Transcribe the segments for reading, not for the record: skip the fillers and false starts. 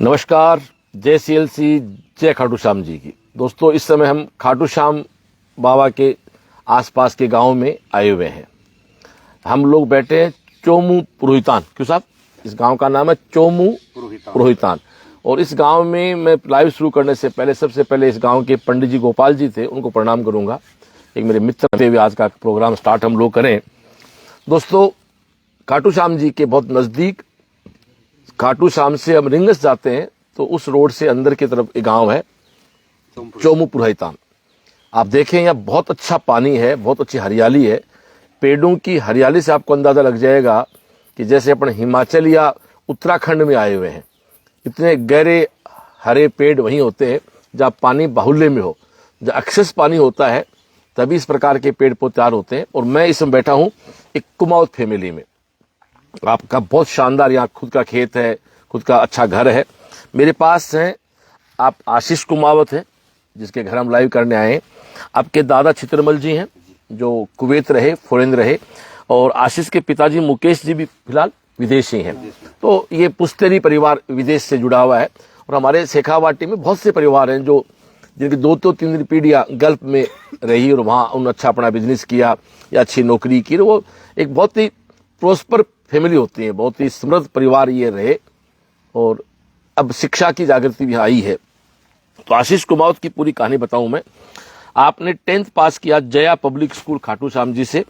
नमस्कार, जय सीएलसी, जय खाटू श्याम जी की। दोस्तों, इस समय हम खाटू श्याम बाबा के आसपास के गांव में आए हुए हैं। हम लोग बैठे हैं चोमू पुरोहितान। क्यों साहब? इस गांव का नाम है चोमू पुरोहितान। और इस गांव में मैं लाइव शुरू करने से पहले सबसे पहले इस गांव के पंडित जी गोपाल जी थे, उनको प्रणाम करूंगा। एक मेरे मित्र थे, आज का प्रोग्राम स्टार्ट हम लोग करें। दोस्तों, खाटू श्याम जी के बहुत नजदीक, खाटू श्याम से हम रिंगस जाते हैं तो उस रोड से अंदर की तरफ एक गांव है चोमू पुरोहितान। आप देखें, यहाँ बहुत अच्छा पानी है, बहुत अच्छी हरियाली है। पेड़ों की हरियाली से आपको अंदाजा लग जाएगा कि जैसे अपन हिमाचल या उत्तराखंड में आए हुए हैं। इतने गहरे हरे पेड़ वहीं होते हैं जहाँ पानी बाहुल्य में हो, जहाँ एक्सेस पानी होता है, तभी इस प्रकार के पेड़ पौधे तैयार होते हैं। और मैं इसमें बैठा हूँ एक कुमाऊत फैमिली में। आपका बहुत शानदार यहाँ खुद का खेत है, खुद का अच्छा घर है। मेरे पास हैं आप आशीष कुमावत हैं, जिसके घर हम लाइव करने आए हैं। आपके दादा चित्रमल जी हैं, जो कुवैत रहे, फॉरेन रहे। और आशीष के पिताजी मुकेश जी भी फिलहाल विदेशी हैं। तो ये पुश्तैनी परिवार विदेश से जुड़ा हुआ है। और हमारे शेखावाटी में बहुत से परिवार हैं जो जिनकी 2-3 पीढ़ियां गल्फ में रही और वहाँ उन्होंने अच्छा अपना बिजनेस किया या अच्छी नौकरी की। वो एक बहुत ही प्रोस्पर फैमिली होती है, बहुत ही समृद्ध परिवार ये रहे। और अब शिक्षा की जागृति भी आई है। तो आशीष कुमावत की पूरी कहानी बताऊं मैं। आपने 10th पास किया जया पब्लिक स्कूल खाटू श्याम जी से,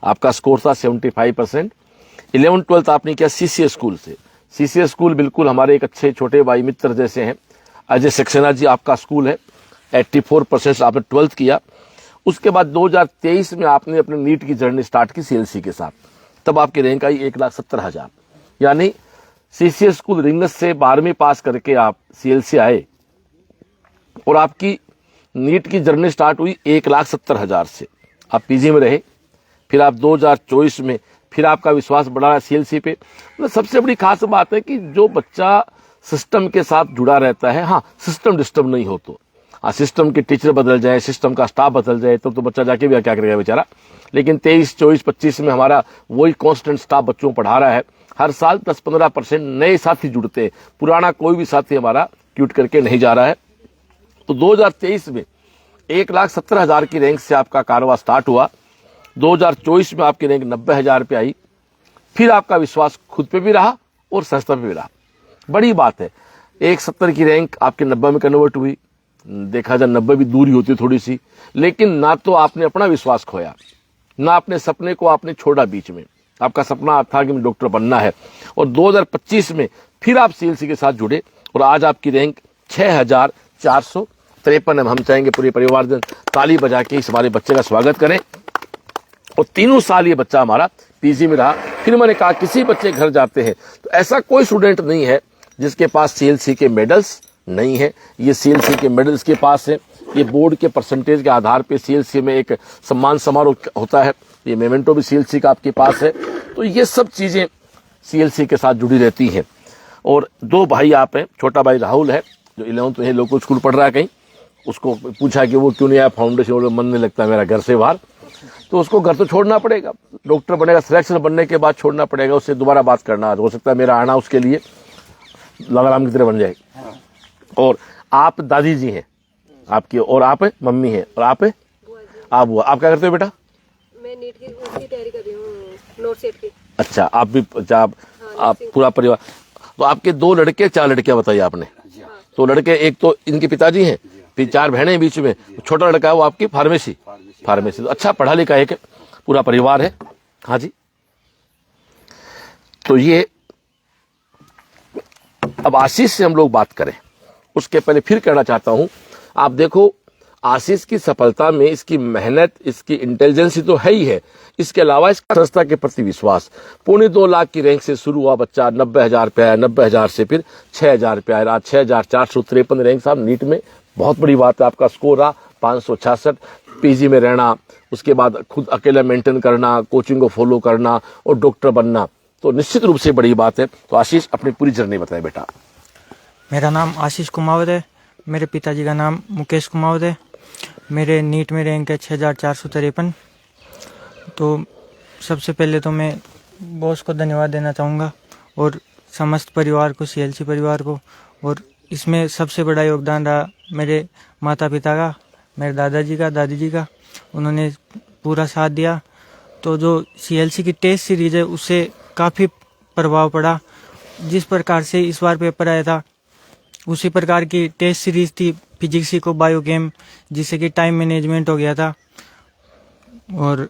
आपका स्कोर था 75%। 11th-12th आपने किया सीसीए स्कूल से। सीसीए स्कूल बिल्कुल हमारे एक अच्छे छोटे भाई मित्र जैसे हैं, अजय सक्सेना जी, आपका स्कूल है। 84% आपने 12th किया। उसके बाद 2023 में आपने अपने नीट की जर्नी स्टार्ट की सीएलसी के साथ। तब आपकी रैंक आई 1,70,000। यानी सीसीए स्कूल रिंगस से 12वीं पास करके आप सीएलसी आए और आपकी नीट की जर्नी स्टार्ट हुई 1,70,000 से। आप पीजी में रहे, फिर आप 2024 में फिर आपका विश्वास बढ़ा सीएलसी पे। मतलब सबसे बड़ी खास बात है कि जो बच्चा सिस्टम के साथ जुड़ा रहता है, हाँ, सिस्टम डिस्टर्ब नहीं हो तो, सिस्टम के टीचर बदल जाए, सिस्टम का स्टाफ बदल जाए तो बच्चा जाके भी क्या करेगा बेचारा। लेकिन 23, 24, 25 में हमारा वही कांस्टेंट स्टाफ बच्चों को पढ़ा रहा है। हर साल 10-15% नए साथी जुड़ते हैं, पुराना कोई भी साथी हमारा क्यूट करके नहीं जा रहा है। तो 2023 में 1,70,000 की रैंक से आपका कारोबार स्टार्ट हुआ। 2024 में आपकी रैंक 90,000 पे आई। फिर आपका विश्वास खुद पे भी रहा और संस्था पे भी रहा। बड़ी बात है, 170 की रैंक आपके 90 में कन्वर्ट हुई। देखा जाए 90 भी दूरी होती थोड़ी सी, लेकिन ना तो आपने अपना विश्वास खोया, ना अपने सपने को आपने छोड़ा बीच में। आपका सपना था कि मुझे डॉक्टर बनना है। और 2025 में फिर आप सीएलसी के साथ जुड़े और आज आपकी रैंक 6,453 है। हम चाहेंगे पूरे परिवार जन ताली बजा के इस हमारे बच्चे का स्वागत करें। और 3 साल ये बच्चा हमारा पीजी में रहा। फिर मैंने कहा किसी बच्चे घर जाते हैं तो ऐसा कोई स्टूडेंट नहीं है जिसके पास सीएलसी के मेडल्स नहीं है। ये सीएलसी के मेडल्स के पास है। ये बोर्ड के परसेंटेज के आधार पे सीएलसी में एक सम्मान समारोह होता है। ये मेमेंटो भी सीएलसी का आपके पास है। तो ये सब चीजें सीएलसी के साथ जुड़ी रहती हैं। और 2 भाई आप हैं, छोटा भाई राहुल है जो 11th में लोकल स्कूल पढ़ रहा है कहीं। उसको पूछा कि वो क्यों नहीं आया फाउंडेशन, मन नहीं लगता मेरा घर से बाहर। तो उसको घर तो छोड़ना पड़ेगा, डॉक्टर बनेगा, सिलेक्शन बनने के बाद छोड़ना पड़ेगा, उससे दोबारा बात करना। हो सकता है मेरा आना उसके लिए लगाम की तरह बन जाए। और आप दादी जी हैं आपकी, और आप मम्मी हैं, और आप बुआ। आप क्या करते हो बेटा? मैं नीट की तैयारी कर रही हूँ, नोट सेट की। अच्छा, आप भी आप पूरा परिवार। तो आपके 2 लड़के 4 लड़कियां बताइए आपने। तो लड़के, एक तो इनके पिताजी हैं, फिर 4 बहनें बीच में, छोटा लड़का है वो आपकी फार्मेसी। तो अच्छा पढ़ा लिखा एक पूरा परिवार है। हाँ जी। तो ये अब आशीष से हम लोग बात करें उसके पहले फिर कहना चाहता हूं, आप देखो आशीष की सफलता में इसकी मेहनत, इसकी इंटेलिजेंस तो है ही है, इसके अलावा इसका संस्था के प्रति विश्वास। 2.25 लाख की रैंक से शुरू हुआ बच्चा 90,000 पे आया, 90,000 से फिर 6,000 पे आया, 6,453 रैंक। साहब नीट में बहुत बड़ी बात है। आपका स्कोर रहा 566। पीजी में रहना, उसके बाद खुद अकेला मेंटेन करना, कोचिंग को फॉलो करना और डॉक्टर बनना, तो निश्चित रूप से बड़ी बात है। तो आशीष अपनी पूरी जर्नी बताए बेटा। मेरा नाम आशीष कुमावत है। मेरे पिताजी का नाम मुकेश कुमावत है। मेरे नीट में रैंक है 6,453। तो सबसे पहले तो मैं बॉस को धन्यवाद देना चाहूँगा और समस्त परिवार को, सीएलसी परिवार को और इसमें सबसे बड़ा योगदान रहा मेरे माता पिता का, मेरे दादाजी का, दादी जी का। उन्होंने पूरा साथ दिया। तो जो CLC की टेस्ट सीरीज है उससे काफ़ी प्रभाव पड़ा। जिस प्रकार से इस बार पेपर आया था उसी प्रकार की टेस्ट सीरीज थी फिजिक्स को बायोकेम, जिससे कि टाइम मैनेजमेंट हो गया था। और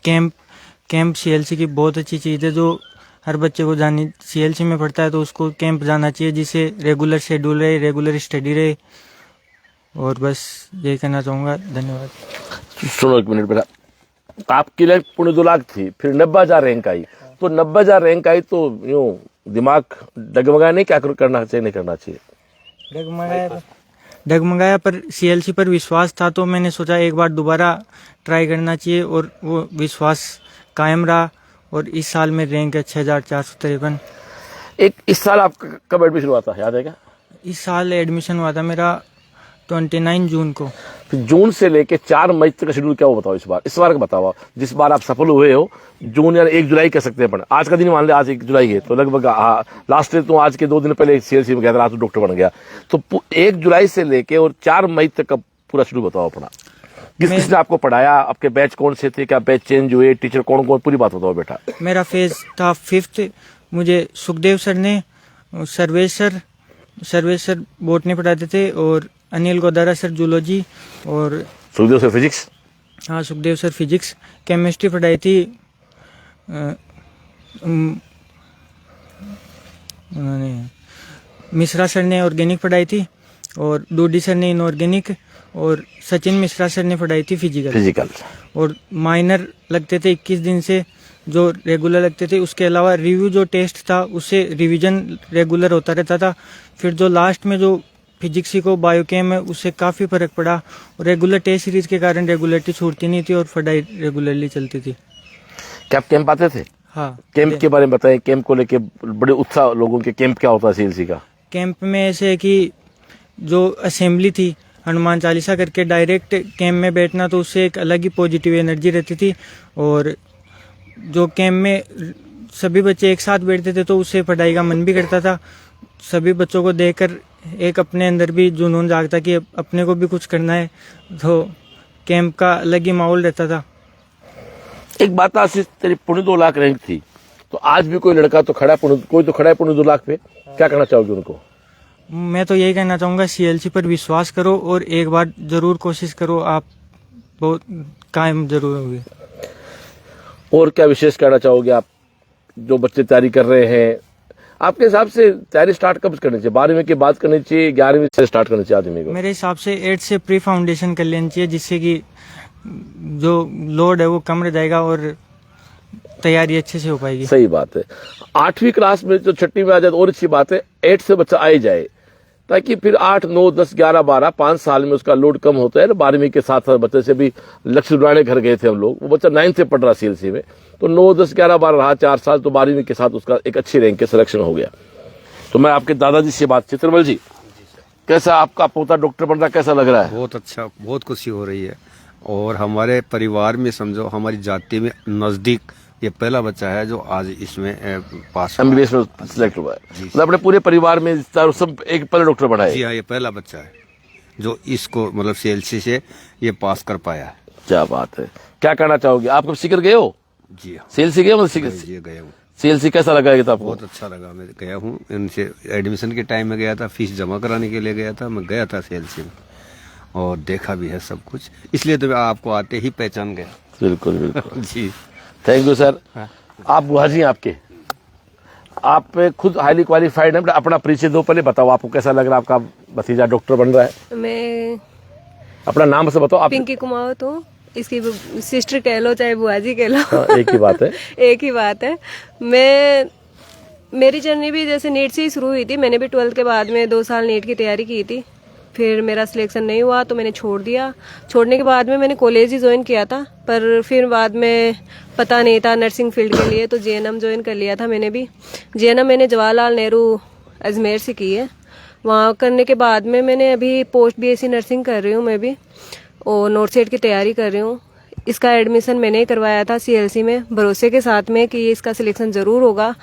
कैंप CLC की बहुत अच्छी चीज़ है जो हर बच्चे को जानी। CLC में पढ़ता है तो उसको कैंप जाना चाहिए, जिससे रेगुलर शेड्यूल रहे, रेगुलर स्टडी रहे। और बस यही कहना चाहूँगा। धन्यवाद। सुनो एक मिनट बेटा, आपकी रैंक 2.5 लाख थी, फिर 90,000 रैंक आई। तो 90,000 रैंक आई तो यूँ दिमाग डगमगाया नहीं? क्या करना चाहिए, नहीं करना चाहिए? डगमगाया पर CLC पर विश्वास था, तो मैंने सोचा एक बार दोबारा ट्राई करना चाहिए, और वो विश्वास कायम रहा। और इस साल में रैंक है 6453। इस साल आपका कब एडमिशन हुआ था, याद है क्या? इस साल एडमिशन हुआ था मेरा 29 जून को। फिर जून से लेके 4 मई तक का शेड्यूल क्या वो बताओ इस बार का बताओ। जिस बार आप सफल हुए हो, जून यानी 1 जुलाई कह सकते हैं अपन, आज का दिन मान ले, आज 1 जुलाई है, तो लगभग लास्ट डे तो आज के 2 दिन पहले CLC में गया था, आज तो डॉक्टर बन गया। तो 1 जुलाई से लेके और 4 मई तक का पूरा शेड्यूल बताओ अपना। किसने आपको पढ़ाया, आपके बैच कौन से थे, क्या बैच चेंज हुए, टीचर कौन कौन, पूरी बात बताओ बेटा। मेरा फेज था 5th। मुझे सुखदेव सर ने, सर्वेश सर बोटनी पढ़ाते थे, और अनिल गोदारा सर जूलॉजी, और सुखदेव सर फिजिक्स। हाँ, सुखदेव सर फिजिक्स। केमिस्ट्री पढ़ाई थी उन्होंने, मिश्रा सर ने ऑर्गेनिक पढ़ाई थी, और डूडी सर ने इनऑर्गेनिक, और सचिन मिश्रा सर ने पढ़ाई थी फिजिकल। और माइनर लगते थे 21 दिन से, जो रेगुलर लगते थे। उसके अलावा रिव्यू जो टेस्ट था उससे रिवीजन रेगुलर होता रहता था। फिर जो लास्ट में जो फिजिक्स को बायोकेम है उससे काफ़ी फर्क पड़ा, और रेगुलर टेस्ट सीरीज के कारण रेगुलरिटी छूटती नहीं थी और पढ़ाई रेगुलरली चलती थी। क्या आप कैंप आते थे? हाँ। कैंप के बारे में बताएं, कैंप को लेके बड़े उत्साह लोगों के। कैंप क्या होता है CLC का? कैंप में ऐसे है कि जो असेंबली थी हनुमान चालीसा करके डायरेक्ट कैंप में बैठना, तो उससे एक अलग ही पॉजिटिव एनर्जी रहती थी। और जो कैंप में सभी बच्चे एक साथ बैठते थे तो उससे पढ़ाई का मन भी करता था। सभी बच्चों को देखकर एक अपने अंदर भी जुनून जागता कि अपने को भी कुछ करना है, तो कैंप का अलग ही माहौल रहता था। एक बात आशीष, तेरी 2.5 लाख रैंक थी, तो आज भी कोई लड़का तो खड़ा है, कोई तो खड़ा है 2.5 लाख पे, क्या कहना चाहोगे उनको? मैं तो यही कहना चाहूँगा, CLC पर विश्वास करो और एक बार जरूर कोशिश करो, आप बहुत कायम जरूर होगे। और क्या विशेष कहना चाहोगे आप, जो बच्चे तैयारी कर रहे हैं? आपके हिसाब से तैयारी स्टार्ट कब करनी चाहिए? 12वीं के बाद करनी चाहिए, 11वीं से स्टार्ट करनी चाहिए आदमी को? मेरे हिसाब से 8 से प्री फाउंडेशन कर लेनी चाहिए, जिससे कि जो लोड है वो कम रह जाएगा और तैयारी अच्छे से हो पाएगी। सही बात है। 8वीं क्लास में जो 6वीं में आ जाए तो और अच्छी बात है, 8 से बच्चा आ ही जाए, ताकि फिर 8, 9, 10, 11, 12, 5 साल में उसका लोड कम होता है। 12वीं के साथ साथ बच्चे से भी लक्ष्य दुराने घर गए थे हम लोग, वो बच्चा 9th से पढ़ रहा CLC में, तो 9, 10, 11, 12 रहा 4 साल, तो 12वीं के साथ उसका एक अच्छी रैंक के सिलेक्शन हो गया। तो मैं आपके दादाजी से बात, चित्रमल जी, कैसा आपका पोता डॉक्टर बन रहा, कैसा लग रहा है? बहुत अच्छा, बहुत खुशी हो रही है। और हमारे परिवार में समझो, हमारी जाति में नजदीक ये पहला बच्चा है जो आज इसमें पास MBBS में सिलेक्ट हुआ है। मतलब अपने पूरे परिवार में सब एक पहले डॉक्टर बना है? जी हाँ, ये पहला बच्चा है जो इसको मतलब CLC से ये पास कर पाया है। क्या बात है। क्या कहना चाहोगे? आप कब सीकर गए हो? जी हाँ, CLC गए? जी गया हूँ। CLC कैसा लगा ये आपको? बहुत अच्छा लगा, मैं गया हूँ। इनसे एडमिशन के टाइम में गया था, फीस जमा कराने के लिए गया था, मैं गया था CLC में और देखा भी है सब कुछ, इसलिए तो मैं आपको आते ही पहचान गया। बिल्कुल बिल्कुल। जी, थैंक यू सर। आप बुआ जी, आपके आप खुद हाईली क्वालिफाइड है, अपना परिचय दो पहले, बताओ आपको कैसा लग रहा है, आपका भतीजा डॉक्टर बन रहा है? मैं अपना नाम से बताओ आप। पिंकी कुमावत हूँ, इसकी सिस्टर कह लो चाहे बुआजी कह लो, एक ही बात है। एक ही बात है। मेरी जर्नी भी जैसे नीट से ही शुरू हुई थी। मैंने भी 12th के बाद में 2 साल नीट की तैयारी की थी, फिर मेरा सिलेक्शन नहीं हुआ तो मैंने छोड़ दिया। छोड़ने के बाद में मैंने कॉलेज ही ज्वाइन किया था, पर फिर बाद में पता नहीं था नर्सिंग फील्ड के लिए, तो JNM ज्वाइन कर लिया था मैंने भी। JNM मैंने जवाहरलाल नेहरू अजमेर से की है। वहाँ करने के बाद में मैंने अभी पोस्ट BSc नर्सिंग कर रही हूँ मैं भी, और नोट सेट की तैयारी कर रही हूँ। इसका एडमिशन मैंने ही करवाया था CLC में, भरोसे के साथ में कि इसका सिलेक्शन ज़रूर होगा।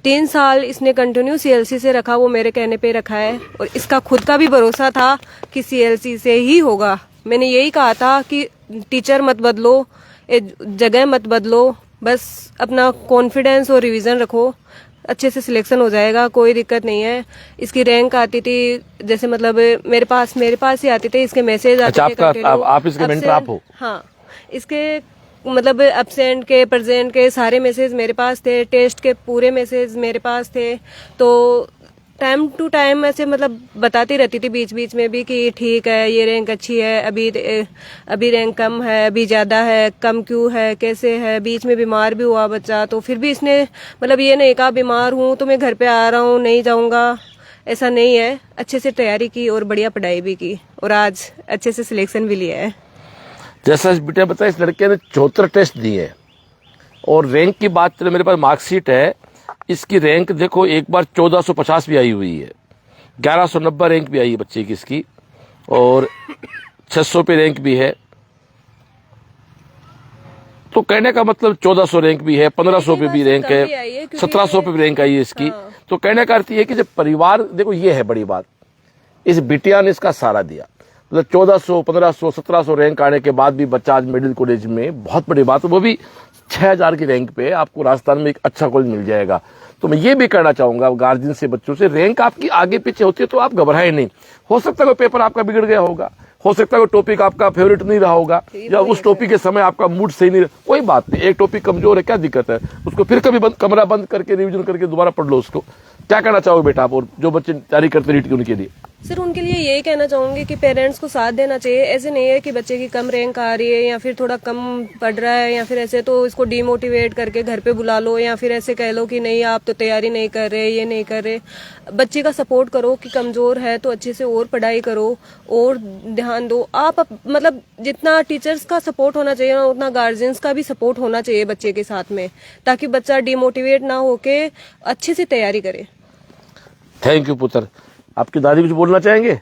3 साल इसने कंटिन्यू सीएलसी से रखा, वो मेरे कहने पे रखा है। और इसका खुद का भी भरोसा था कि सीएलसी से ही होगा। मैंने यही कहा था कि टीचर मत बदलो, जगह मत बदलो, बस अपना कॉन्फिडेंस और रिवीजन रखो, अच्छे से सिलेक्शन हो जाएगा, कोई दिक्कत नहीं है। इसकी रैंक आती थी, जैसे मतलब मेरे पास ही आती थी, इसके मैसेज आते थे। अच्छा, आप इसके मेंटर आप हो? हाँ, इसके मतलब एब्सेंट के, प्रेजेंट के सारे मैसेज मेरे पास थे, टेस्ट के पूरे मैसेज मेरे पास थे। तो टाइम टू टाइम ऐसे मतलब बताती रहती थी बीच बीच में भी कि ठीक है, ये रैंक अच्छी है, अभी रैंक कम है, अभी ज्यादा है, कम क्यों है, कैसे है। बीच में बीमार भी हुआ बच्चा, तो फिर भी इसने मतलब ये नहीं कहा बीमार हूँ तो मैं घर पे आ रहा हूँ, नहीं जाऊंगा, ऐसा नहीं है। अच्छे से तैयारी की और बढ़िया पढ़ाई भी की और आज अच्छे से सिलेक्शन भी लिया है। जैसा इस बेटा बताया, इस लड़के ने 74 टेस्ट दिए और रैंक की बात चले, मेरे पास मार्कशीट है। इसकी रैंक देखो, एक बार 1450 भी आई हुई है, 1190 रैंक भी आई है बच्चे की इसकी, और 600 पे रैंक भी है। तो कहने का मतलब 1400 रैंक भी है, 1500 पे भी रैंक है, 1700 पे भी रैंक आई है इसकी। तो कहने का अर्थ ये है कि जब परिवार, देखो ये है बड़ी बात, इस बिटिया ने इसका सहारा दिया। मतलब 1400, 1500, 1700 रैंक आने के बाद भी बच्चा आज मिडिल कॉलेज में, बहुत बड़ी बात है, वो भी 6000 की रैंक पे आपको राजस्थान में एक अच्छा कॉलेज मिल जाएगा। तो मैं ये भी कहना चाहूंगा गार्जियन से, बच्चों से, रैंक आपकी आगे पीछे होती है तो आप घबराए नहीं। हो सकता है कोई पेपर आपका बिगड़ गया होगा, हो सकता है कोई टॉपिक आपका फेवरेट नहीं रहा होगा, या उस टॉपिक के समय आपका मूड सही नहीं रहा, कोई बात नहीं। एक टॉपिक कमजोर है, क्या दिक्कत है, उसको फिर कभी कमरा बंद करके रिविजन करके दोबारा पढ़ लो उसको। क्या कहना चाहोगे बेटा आप, और जो बच्चे तैयारी करते नीट की उनके लिए? सर, उनके लिए यही कहना चाहूंगी कि पेरेंट्स को साथ देना चाहिए। ऐसे नहीं है कि बच्चे की कम रैंक आ रही है या फिर थोड़ा कम पढ़ रहा है या फिर ऐसे, तो इसको डिमोटिवेट करके घर पे बुला लो या फिर ऐसे कह लो कि नहीं आप तो तैयारी नहीं कर रहे, ये नहीं कर रहे। बच्चे का सपोर्ट करो कि कमजोर है तो अच्छे से और पढ़ाई करो और ध्यान दो। आप मतलब जितना टीचर्स का सपोर्ट होना चाहिए ना, उतना गार्जियंस का भी सपोर्ट होना चाहिए बच्चे के साथ में, ताकि बच्चा डिमोटिवेट ना होके अच्छे से तैयारी करे। थैंक यू पुत्र। आपकी दादी कुछ बोलना चाहेंगे?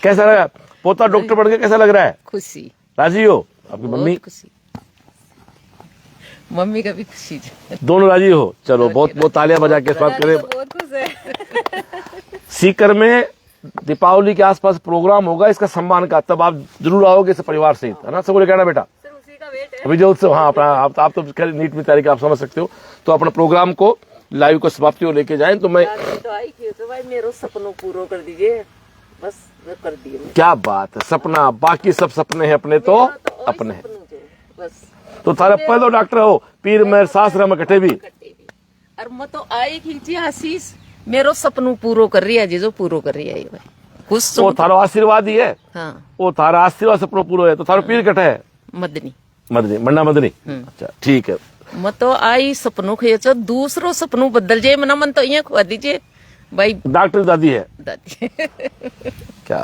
कैसा लगा पोता डॉक्टर बन के, कैसा लग रहा है? खुशी। राजी हो? आपकी मम्मी? खुशी, मम्मी का भी खुशी, दोनों राजी हो? चलो, बहुत बहुत तालियां बजा के स्वागत करें। बहुत खुश है। सीकर में दीपावली के आसपास प्रोग्राम होगा इसका सम्मान का, तब आप जरूर आओगे इस परिवार सहित, है ना? सबको कहना बेटा, उसी का वेट है। विजय उत्सव। हाँ, अपना आप तो नीट में तैयारी का आप समझ सकते हो, तो अपना प्रोग्राम को लाइव को समाप्ति को लेके जाएं। तो मैं तो आई थी तो भाई मेरा सपनों पूरा कर दीजिए, बस वो कर दिए। क्या बात है, सपना, बाकी सब सपने हैं अपने तो अपने हैं। बस तो थारे पहले डॉक्टर हो, पीर मेर सासरा में कटे भी, और मैं तो आई खींची आशीष मेरो सपनों पूरा कर रही है जी, जो पूरा कर रही है ये भाई खुश। वो थारो आशीर्वाद ही है। हाँ, वो थारा आशीर्वाद सपनों पूरा है। तो थारो पीर कटे है? मदनी मन्ना मदनी। अच्छा, ठीक है। मैं तो आई सपनों खेचो, दूसरों सपनों बदल जाए, मना मन तो ये खुआ दीजिए भाई। डॉक्टर दादी है दादी क्या?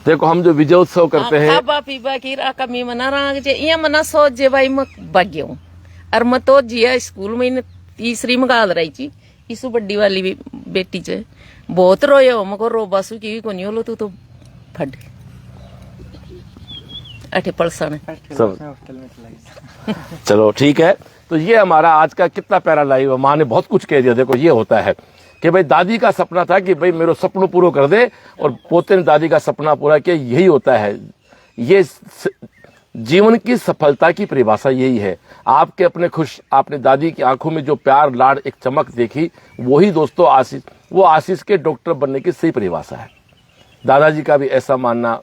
देखो, हम जो विजय उत्सव करते हैं, खाबा पीबा की राका मी मना रहा जे ये मना सोच जे भाई मैं भाग्य हूँ। और मैं तो जिया स्कूल में तीसरी में गाल रही थी, इसु बड्डी वाली भी बेटी चे बहुत रोये हो, मको रो बासु की को नहीं होलो तू फट अठे पलसन सब। चलो ठीक है। तो ये हमारा आज का कितना प्यारा लाइव, माँ ने बहुत कुछ कह दिया। देखो, ये होता है कि भाई दादी का सपना था कि भाई मेरे सपनों पूरा कर दे, और पोते ने दादी का सपना पूरा किया। यही होता है, ये जीवन की सफलता की परिभाषा यही है। आपके अपने खुश, आपने दादी की आंखों में जो प्यार, लाड, एक चमक देखी, वही दोस्तों आशीष, वो आशीष के डॉक्टर बनने की सही परिभाषा है। दादाजी का भी ऐसा मानना,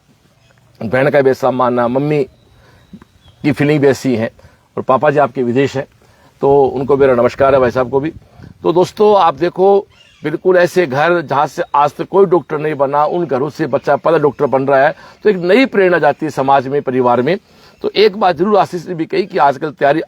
बहन का भी ऐसा मानना, मम्मी की फीलिंग भी ऐसी है, और पापा जी आपके विदेश हैं, तो उनको मेरा नमस्कार है, भाई साहब को भी। तो दोस्तों, आप देखो, बिल्कुल ऐसे घर जहां से आज तक कोई डॉक्टर नहीं बना, उन घरों से बच्चा पहला डॉक्टर बन रहा है, तो एक नई प्रेरणा जाती है समाज में, परिवार में। तो एक बात जरूर आशीष ने भी कही कि आजकल तैयारी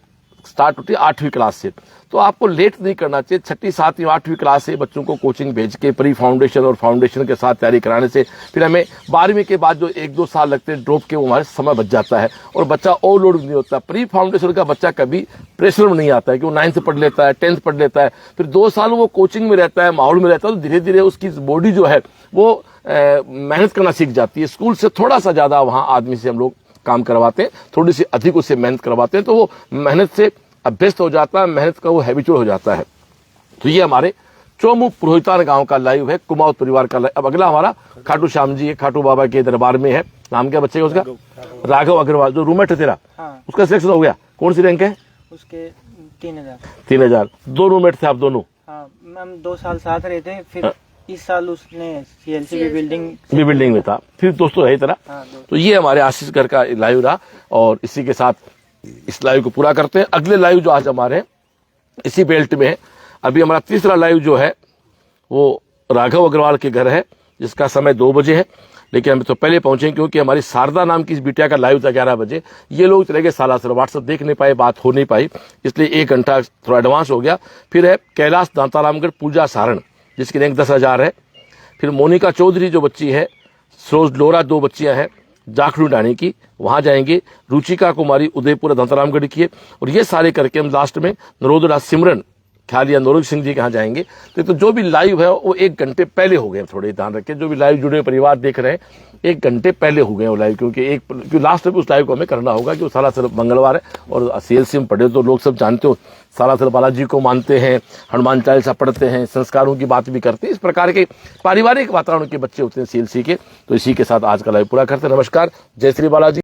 स्टार्ट होती है 8वीं क्लास से, तो आपको लेट नहीं करना चाहिए। 6ठी, 7वीं, 8वीं क्लास से बच्चों को कोचिंग भेज के प्री फाउंडेशन और फाउंडेशन के साथ तैयारी कराने से फिर हमें 12वीं के बाद जो 1-2 साल लगते हैं ड्रॉप के, वो हमारे समय बच जाता है और बच्चा ओवरलोड नहीं होता। प्री फाउंडेशन का बच्चा कभी प्रेशर में नहीं आता है कि वो 9th पढ़ लेता है, 10th पढ़ लेता है, फिर 2 साल वो कोचिंग में रहता है, माहौल में रहता है, तो धीरे धीरे उसकी बॉडी जो है वो मेहनत करना सीख जाती है। स्कूल से थोड़ा सा ज्यादा वहाँ आदमी से हम लोग काम करवाते हैं, थोड़ी सी अधिक उससे मेहनत करवाते हैं, तो वो मेहनत से अभ्यस्त हो जाता है, मेहनत का वो हैबिचुअल हो जाता है। तो ये हमारे चोमू पुरोहितान गांव का लाइव है, कुमाऊं परिवार का लाइव। अब अगला हमारा खाटू श्याम जी है, खाटू बाबा के दरबार में है। नाम क्या बच्चे का उसका? राघव अग्रवाल, जो रूममेट है तेरा। हाँ। उसका सिलेक्शन हो गया? कौन सी रैंक है? उसके 3000। 3000। दो रूममेट थे आप दोनों? हाँ, हम 2 साल साथ रहे थे, फिर इस साल उसने CLC बिल्डिंग में था, फिर दोस्तों है तेरा। हाँ, तो ये हमारे आशीष घर का लाइव रहा, और इसी के साथ इस लाइव को पूरा करते हैं। अगले लाइव जो आज हमारे इसी बेल्ट में है, अभी हमारा तीसरा लाइव जो है वो राघव अग्रवाल के घर है, जिसका समय 2 बजे है, लेकिन हम तो पहले पहुंचे क्योंकि हमारी शारदा नाम की इस बिटिया का लाइव था 11 बजे। ये लोग चले गए सालासर, व्हाट्सएप देख नहीं पाए, बात हो नहीं पाई, इसलिए 1 घंटा थोड़ा एडवांस हो गया। फिर है कैलाश दांतारामगढ़ पूजा सारण, जिसकी रैंक 10,000 है। फिर मोनिका चौधरी जो बच्ची है, सरोज लोरा 2 बच्चियां हैं जाखड़ू डाणी की, वहां जाएंगे। रुचिका कुमारी उदयपुर दांतारामगढ़ की है। और ये सारे करके हम लास्ट में नरोदरा सिमरन ख्यालिया नरोज सिंह जी के यहाँ जाएंगे। तो जो भी लाइव है वो 1 घंटे पहले हो गए, थोड़े ध्यान रखें। जो भी लाइव जुड़े परिवार देख रहे हैं 1 घंटे पहले हो गए वो लाइव, क्योंकि लास्ट में उस लाइव को हमें करना होगा कि वो सालासर मंगलवार है। और CLC में पढ़े तो लोग सब जानते हो, सालासर बालाजी को मानते हैं, हनुमान चालीसा पढ़ते हैं, संस्कारों की बात भी करते हैं। इस प्रकार के पारिवारिक वातावरण के बच्चे होते हैं CLC के। तो इसी के साथ आज का लाइव पूरा करते हैं। नमस्कार, जय श्री बालाजी।